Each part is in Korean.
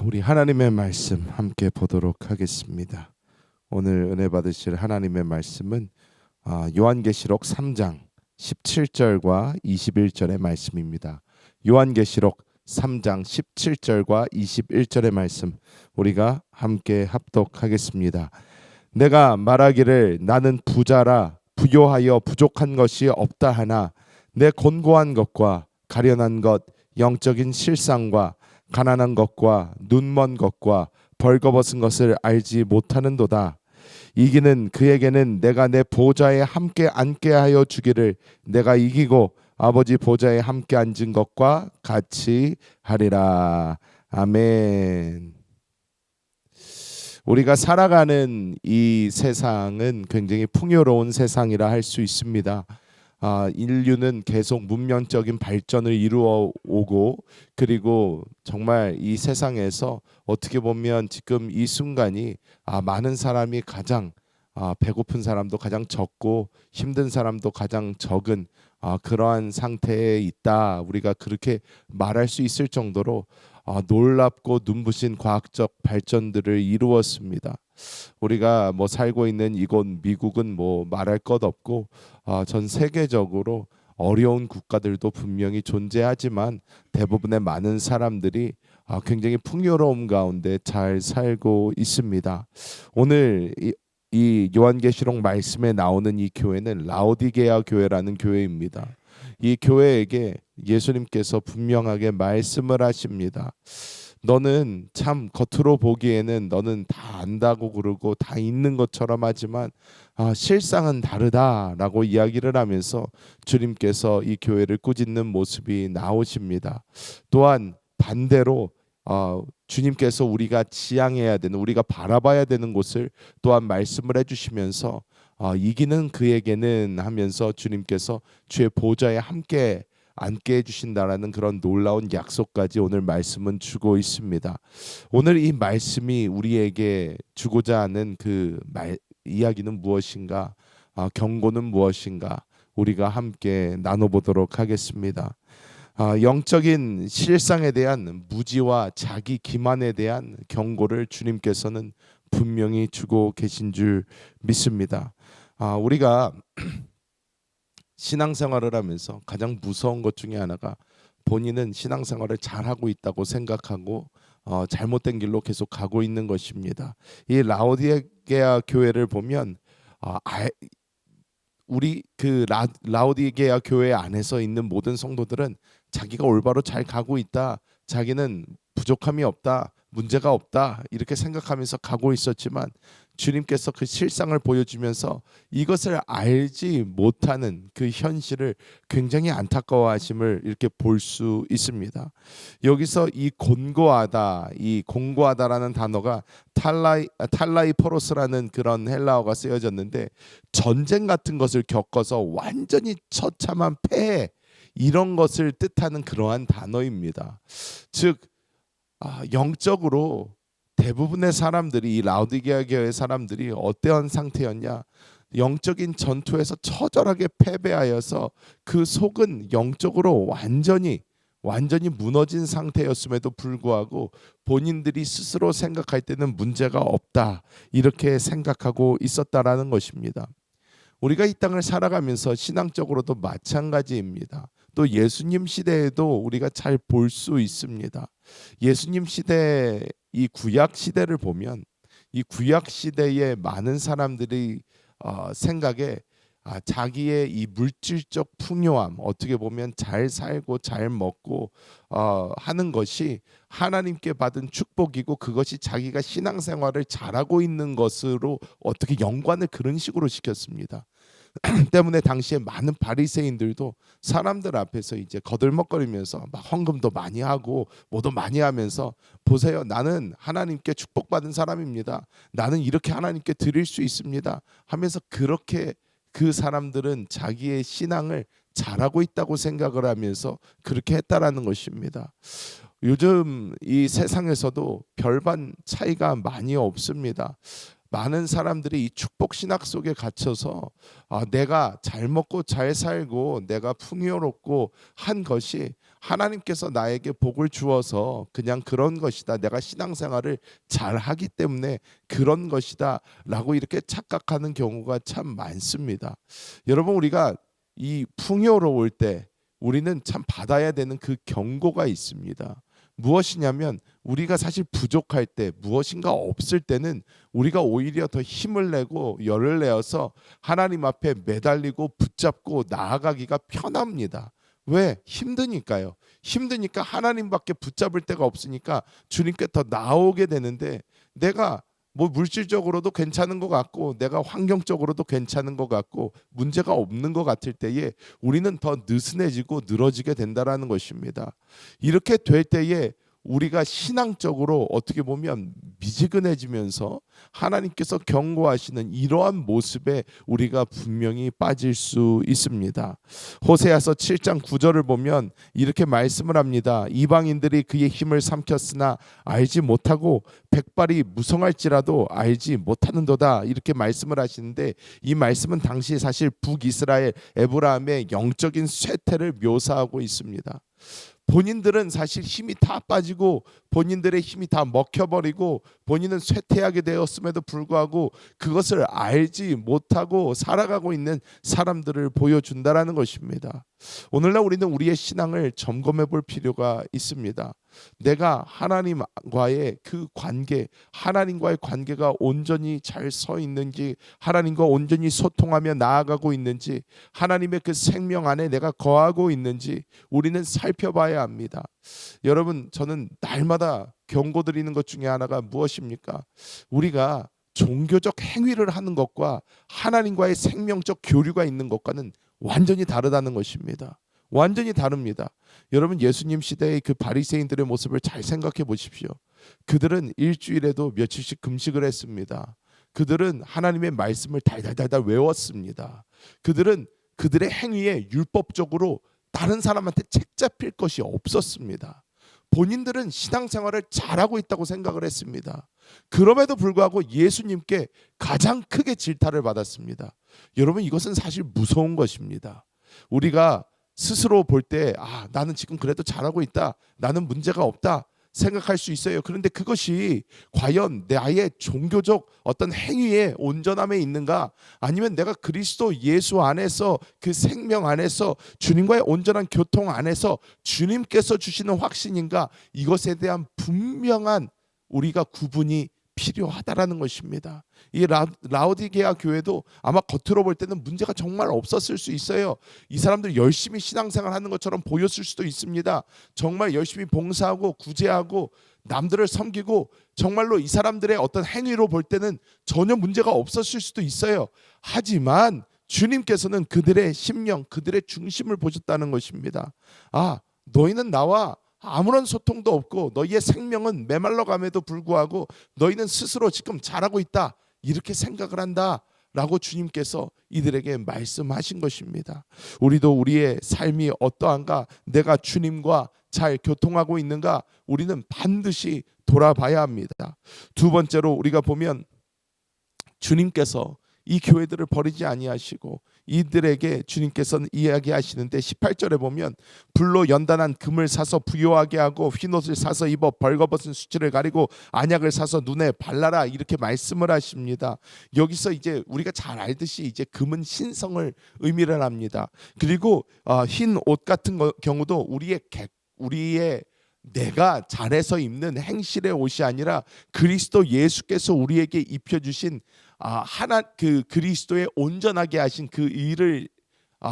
우리 하나님의 말씀 함께 보도록 하겠습니다. 오늘 은혜 받으실 하나님의 말씀은 요한계시록 3장 17절과 21절의 말씀입니다. 요한계시록 3장 17절과 21절의 말씀 우리가 함께 합독하겠습니다. 내가 말하기를 나는 부자라 부요하여 부족한 것이 없다 하나 내 곤고한 것과 가련한 것 영적인 실상과 가난한 것과 눈먼 것과 벌거벗은 것을 알지 못하는도다. 이기는 그에게는 내가 내 보좌에 함께 앉게 하여 주기를 내가 이기고 아버지 보좌에 함께 앉은 것과 같이 하리라. 아멘. 우리가 살아가는 이 세상은 굉장히 풍요로운 세상이라 할 수 있습니다. 인류는 계속 문명적인 발전을 이루어 오고 그리고 정말 이 세상에서 어떻게 보면 지금 이 순간이 많은 사람이 가장 배고픈 사람도 가장 적고 힘든 사람도 가장 적은 그러한 상태에 있다. 우리가 그렇게 말할 수 있을 정도로 놀랍고 눈부신 과학적 발전들을 이루었습니다. 우리가 살고 있는 이곳 미국은 말할 것 없고 전 세계적으로 어려운 국가들도 분명히 존재하지만 대부분의 많은 사람들이 굉장히 풍요로움 가운데 잘 살고 있습니다. 오늘 이 요한계시록 말씀에 나오는 이 교회는 라오디게아 교회라는 교회입니다. 이 교회에게 예수님께서 분명하게 말씀을 하십니다. 너는 참 겉으로 보기에는 너는 다 안다고 그러고 다 있는 것처럼 하지만 실상은 다르다라고 이야기를 하면서 주님께서 이 교회를 꾸짖는 모습이 나오십니다. 또한 반대로 주님께서 우리가 지향해야 되는 우리가 바라봐야 되는 곳을 또한 말씀을 해주시면서 이기는 그에게는 하면서 주님께서 주의 보좌에 함께 앉게 해주신다라는 그런 놀라운 약속까지 오늘 말씀은 주고 있습니다. 오늘 이 말씀이 우리에게 주고자 하는 그 이야기는 무엇인가? 경고는 무엇인가? 우리가 함께 나눠보도록 하겠습니다. 영적인 실상에 대한 무지와 자기 기만에 대한 경고를 주님께서는 분명히 주고 계신 줄 믿습니다. 우리가 신앙생활을 하면서 가장 무서운 것 중에 하나가 본인은 신앙생활을 잘하고 있다고 생각하고 잘못된 길로 계속 가고 있는 것입니다. 이 라오디게아 교회를 보면 우리 그 라오디게아 교회 안에서 있는 모든 성도들은 자기가 올바로 잘 가고 있다, 자기는 부족함이 없다, 문제가 없다 이렇게 생각하면서 가고 있었지만 주님께서 그 실상을 보여주면서 이것을 알지 못하는 그 현실을 굉장히 안타까워하심을 이렇게 볼 수 있습니다. 여기서 이 공고하다라는 단어가 탈라이포로스라는 그런 헬라어가 쓰여졌는데 전쟁 같은 것을 겪어서 완전히 처참한 패해 이런 것을 뜻하는 그러한 단어입니다. 즉 영적으로 대부분의 사람들이 이 라오디게아 교회 사람들이 어떠한 상태였냐? 영적인 전투에서 처절하게 패배하여서 그 속은 영적으로 완전히 무너진 상태였음에도 불구하고 본인들이 스스로 생각할 때는 문제가 없다 이렇게 생각하고 있었다라는 것입니다. 우리가 이 땅을 살아가면서 신앙적으로도 마찬가지입니다. 또 예수님 시대에도 우리가 잘 볼 수 있습니다. 예수님 시대 이 구약 시대를 보면 이 구약 시대의 많은 사람들이 생각에 자기의 이 물질적 풍요함 어떻게 보면 잘 살고 잘 먹고 하는 것이 하나님께 받은 축복이고 그것이 자기가 신앙생활을 잘하고 있는 것으로 어떻게 연관을 그런 식으로 시켰습니다. 때문에 당시에 많은 바리새인들도 사람들 앞에서 이제 거들먹거리면서 막 헌금도 많이 하고 뭐도 많이 하면서 보세요, 나는 하나님께 축복받은 사람입니다. 나는 이렇게 하나님께 드릴 수 있습니다. 하면서 그렇게 그 사람들은 자기의 신앙을 잘하고 있다고 생각을 하면서 그렇게 했다라는 것입니다. 요즘 이 세상에서도 별반 차이가 많이 없습니다. 많은 사람들이 이 축복 신학 속에 갇혀서 내가 잘 먹고 잘 살고 내가 풍요롭고 한 것이 하나님께서 나에게 복을 주어서 그냥 그런 것이다, 내가 신앙생활을 잘하기 때문에 그런 것이다 라고 이렇게 착각하는 경우가 참 많습니다. 여러분, 우리가 이 풍요로울 때 우리는 참 받아야 되는 그 경고가 있습니다. 무엇이냐면, 우리가 사실 부족할 때, 무엇인가 없을 때는 우리가 오히려 더 힘을 내고 열을 내어서 하나님 앞에 매달리고 붙잡고 나아가기가 편합니다. 왜? 힘드니까요. 힘드니까 하나님밖에 붙잡을 데가 없으니까 주님께 더 나오게 되는데, 내가 뭐 물질적으로도 괜찮은 것 같고 내가 환경적으로도 괜찮은 것 같고 문제가 없는 것 같을 때에 우리는 더 느슨해지고 늘어지게 된다라는 것입니다. 이렇게 될 때에 우리가 신앙적으로 어떻게 보면 미지근해지면서 하나님께서 경고하시는 이러한 모습에 우리가 분명히 빠질 수 있습니다. 호세아서 7장 9절을 보면 이렇게 말씀을 합니다. 이방인들이 그의 힘을 삼켰으나 알지 못하고 백발이 무성할지라도 알지 못하는도다, 이렇게 말씀을 하시는데, 이 말씀은 당시 사실 북이스라엘 에브라임의 영적인 쇠퇴를 묘사하고 있습니다. 본인들은 사실 힘이 다 빠지고 본인들의 힘이 다 먹혀버리고 본인은 쇠퇴하게 되었음에도 불구하고 그것을 알지 못하고 살아가고 있는 사람들을 보여준다라는 것입니다. 오늘날 우리는 우리의 신앙을 점검해 볼 필요가 있습니다. 내가 하나님과의 그 관계, 하나님과의 관계가 온전히 잘 서 있는지, 하나님과 온전히 소통하며 나아가고 있는지, 하나님의 그 생명 안에 내가 거하고 있는지 우리는 살펴봐야 합니다. 여러분, 저는 날마다 경고드리는 것 중에 하나가 무엇입니까? 우리가 종교적 행위를 하는 것과 하나님과의 생명적 교류가 있는 것과는 완전히 다르다는 것입니다. 완전히 다릅니다. 여러분, 예수님 시대의 그 바리새인들의 모습을 잘 생각해 보십시오. 그들은 일주일에도 며칠씩 금식을 했습니다. 그들은 하나님의 말씀을 달달달달 외웠습니다. 그들은 그들의 행위에 율법적으로 다른 사람한테 책 잡힐 것이 없었습니다. 본인들은 신앙생활을 잘하고 있다고 생각을 했습니다. 그럼에도 불구하고 예수님께 가장 크게 질타를 받았습니다. 여러분, 이것은 사실 무서운 것입니다. 우리가 스스로 볼 때 나는 지금 그래도 잘하고 있다, 나는 문제가 없다 생각할 수 있어요. 그런데 그것이 과연 나의 종교적 어떤 행위의 온전함에 있는가, 아니면 내가 그리스도 예수 안에서 그 생명 안에서 주님과의 온전한 교통 안에서 주님께서 주시는 확신인가, 이것에 대한 분명한 우리가 구분이 필요하다라는 것입니다. 이 라오디게아 교회도 아마 겉으로 볼 때는 문제가 정말 없었을 수 있어요. 이 사람들 열심히 신앙생활 하는 것처럼 보였을 수도 있습니다. 정말 열심히 봉사하고 구제하고 남들을 섬기고 정말로 이 사람들의 어떤 행위로 볼 때는 전혀 문제가 없었을 수도 있어요. 하지만 주님께서는 그들의 심령, 그들의 중심을 보셨다는 것입니다. 너희는 나와 아무런 소통도 없고 너희의 생명은 메말라감에도 불구하고 너희는 스스로 지금 잘하고 있다, 이렇게 생각을 한다 라고 주님께서 이들에게 말씀하신 것입니다. 우리도 우리의 삶이 어떠한가, 내가 주님과 잘 교통하고 있는가, 우리는 반드시 돌아봐야 합니다. 두 번째로 우리가 보면 주님께서 이 교회들을 버리지 아니하시고 이들에게 주님께서는 이야기하시는데 18절에 보면 불로 연단한 금을 사서 부요하게 하고 흰옷을 사서 입어 벌거벗은 수치를 가리고 안약을 사서 눈에 발라라, 이렇게 말씀을 하십니다. 여기서 이제 우리가 잘 알듯이 이제 금은 신성을 의미를 합니다. 그리고 흰 옷 같은 경우도 우리의 내가 잘해서 입는 행실의 옷이 아니라 그리스도 예수께서 우리에게 입혀주신 그리스도의 온전하게 하신 그 일을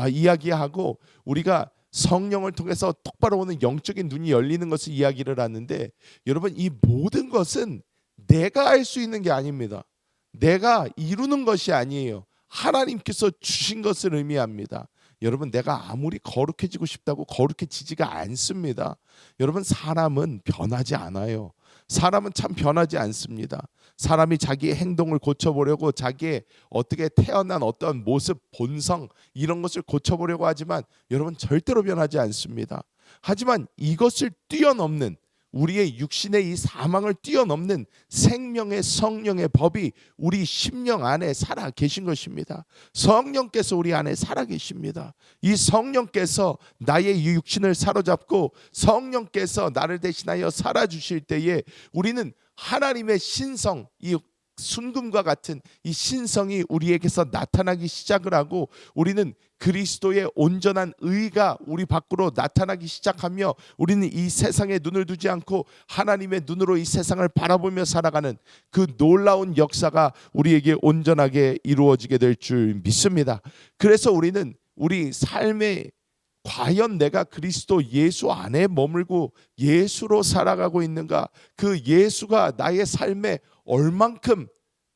이야기하고, 우리가 성령을 통해서 똑바로 오는 영적인 눈이 열리는 것을 이야기를 하는데, 여러분, 이 모든 것은 내가 할 수 있는 게 아닙니다. 내가 이루는 것이 아니에요. 하나님께서 주신 것을 의미합니다. 여러분, 내가 아무리 거룩해지고 싶다고 거룩해지지가 않습니다. 여러분, 사람은 변하지 않아요. 사람은 참 변하지 않습니다. 사람이 자기의 행동을 고쳐보려고 자기의 어떻게 태어난 어떤 모습, 본성 이런 것을 고쳐보려고 하지만 여러분, 절대로 변하지 않습니다. 하지만 이것을 뛰어넘는, 우리의 육신의 이 사망을 뛰어넘는 생명의 성령의 법이 우리 심령 안에 살아 계신 것입니다. 성령께서 우리 안에 살아 계십니다. 이 성령께서 나의 육신을 사로잡고 성령께서 나를 대신하여 살아주실 때에 우리는 하나님의 신성, 이 순금과 같은 이 신성이 우리에게서 나타나기 시작을 하고 우리는 그리스도의 온전한 의가 우리 밖으로 나타나기 시작하며 우리는 이 세상에 눈을 두지 않고 하나님의 눈으로 이 세상을 바라보며 살아가는 그 놀라운 역사가 우리에게 온전하게 이루어지게 될 줄 믿습니다. 그래서 우리는 우리 삶에 과연 내가 그리스도 예수 안에 머물고 예수로 살아가고 있는가, 그 예수가 나의 삶에 얼만큼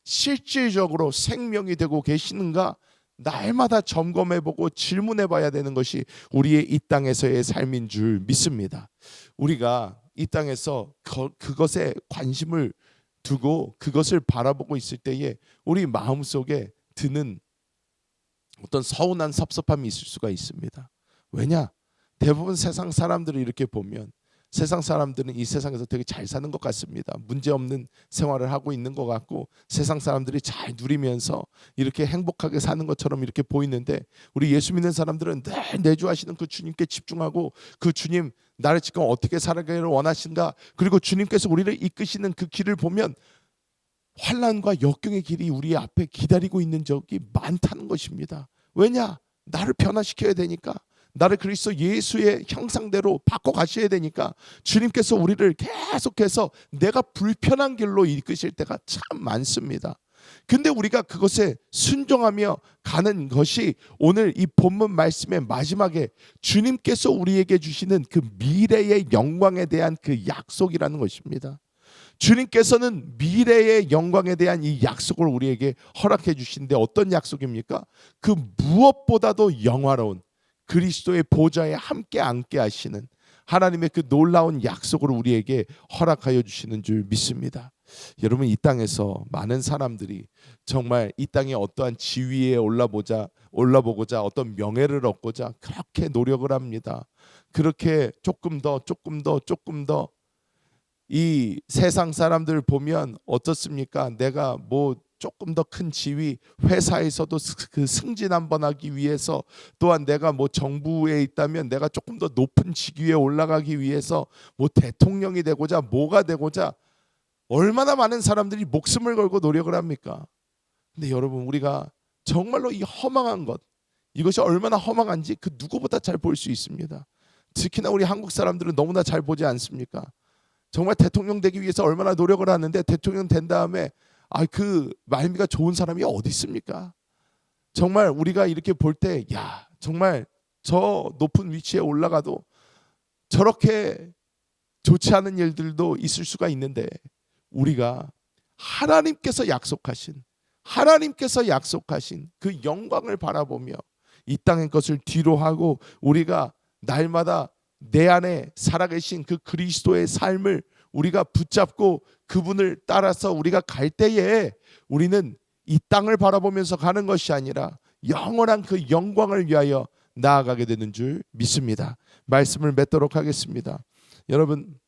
실질적으로 생명이 되고 계시는가 날마다 점검해보고 질문해봐야 되는 것이 우리의 이 땅에서의 삶인 줄 믿습니다. 우리가 이 땅에서 그것에 관심을 두고 그것을 바라보고 있을 때에 우리 마음속에 드는 어떤 서운한 섭섭함이 있을 수가 있습니다. 왜냐? 대부분 세상 사람들을 이렇게 보면 세상 사람들은 이 세상에서 되게 잘 사는 것 같습니다. 문제없는 생활을 하고 있는 것 같고 세상 사람들이 잘 누리면서 이렇게 행복하게 사는 것처럼 이렇게 보이는데 우리 예수 믿는 사람들은 늘 내주하시는 그 주님께 집중하고 그 주님 나를 지금 어떻게 살아가기를 원하신가, 그리고 주님께서 우리를 이끄시는 그 길을 보면 환난과 역경의 길이 우리 앞에 기다리고 있는 적이 많다는 것입니다. 왜냐? 나를 변화시켜야 되니까, 나를 그리스도 예수의 형상대로 바꿔 가셔야 되니까 주님께서 우리를 계속해서 내가 불편한 길로 이끄실 때가 참 많습니다. 근데 우리가 그것에 순종하며 가는 것이 오늘 이 본문 말씀의 마지막에 주님께서 우리에게 주시는 그 미래의 영광에 대한 그 약속이라는 것입니다. 주님께서는 미래의 영광에 대한 이 약속을 우리에게 허락해 주신데 어떤 약속입니까? 그 무엇보다도 영화로운 그리스도의 보좌에 함께 앉게 하시는 하나님의 그 놀라운 약속을 우리에게 허락하여 주시는 줄 믿습니다. 여러분, 이 땅에서 많은 사람들이 정말 이 땅에 어떠한 지위에 올라보고자 어떤 명예를 얻고자 그렇게 노력을 합니다. 그렇게 조금 더 이 세상 사람들 보면 어떻습니까? 내가 뭐 조금 더 큰 지위, 회사에서도 그 승진 한번 하기 위해서, 또한 내가 뭐 정부에 있다면 내가 조금 더 높은 직위에 올라가기 위해서 뭐 대통령이 되고자 뭐가 되고자 얼마나 많은 사람들이 목숨을 걸고 노력을 합니까? 근데 여러분, 우리가 정말로 이 허망한 것, 이것이 얼마나 허망한지 그 누구보다 잘 볼 수 있습니다. 특히나 우리 한국 사람들은 너무나 잘 보지 않습니까? 정말 대통령 되기 위해서 얼마나 노력을 하는데 대통령 된 다음에 그 말미가 좋은 사람이 어디 있습니까? 정말 우리가 이렇게 볼 때 정말 저 높은 위치에 올라가도 저렇게 좋지 않은 일들도 있을 수가 있는데 우리가 하나님께서 약속하신 그 영광을 바라보며 이 땅의 것을 뒤로 하고 우리가 날마다 내 안에 살아계신 그 그리스도의 삶을 우리가 붙잡고 그분을 따라서 우리가 갈 때에 우리는 이 땅을 바라보면서 가는 것이 아니라 영원한 그 영광을 위하여 나아가게 되는 줄 믿습니다. 말씀을 맺도록 하겠습니다. 여러분,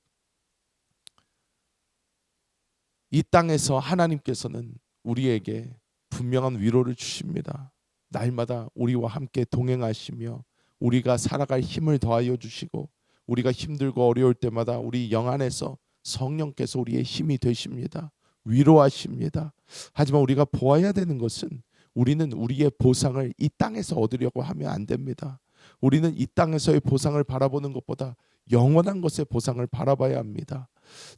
이 땅에서 하나님께서는 우리에게 분명한 위로를 주십니다. 날마다 우리와 함께 동행하시며 우리가 살아갈 힘을 더하여 주시고 우리가 힘들고 어려울 때마다 우리 영 안에서 성령께서 우리의 힘이 되십니다. 위로하십니다. 하지만 우리가 보아야 되는 것은 우리는 우리의 보상을 이 땅에서 얻으려고 하면 안 됩니다. 우리는 이 땅에서의 보상을 바라보는 것보다 영원한 것의 보상을 바라봐야 합니다.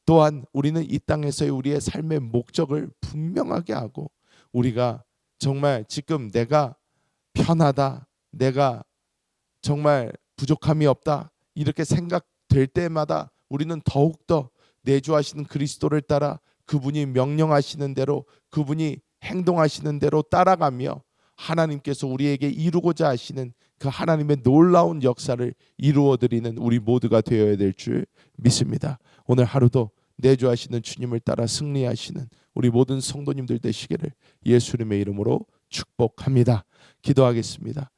또한 우리는 이 땅에서의 우리의 삶의 목적을 분명하게 하고 우리가 정말 지금 내가 편하다, 내가 정말 부족함이 없다 이렇게 생각될 때마다 우리는 더욱더 내주하시는 그리스도를 따라 그분이 명령하시는 대로 그분이 행동하시는 대로 따라가며 하나님께서 우리에게 이루고자 하시는 그 하나님의 놀라운 역사를 이루어드리는 우리 모두가 되어야 될 줄 믿습니다. 오늘 하루도 내주하시는 주님을 따라 승리하시는 우리 모든 성도님들 되시기를 예수님의 이름으로 축복합니다. 기도하겠습니다.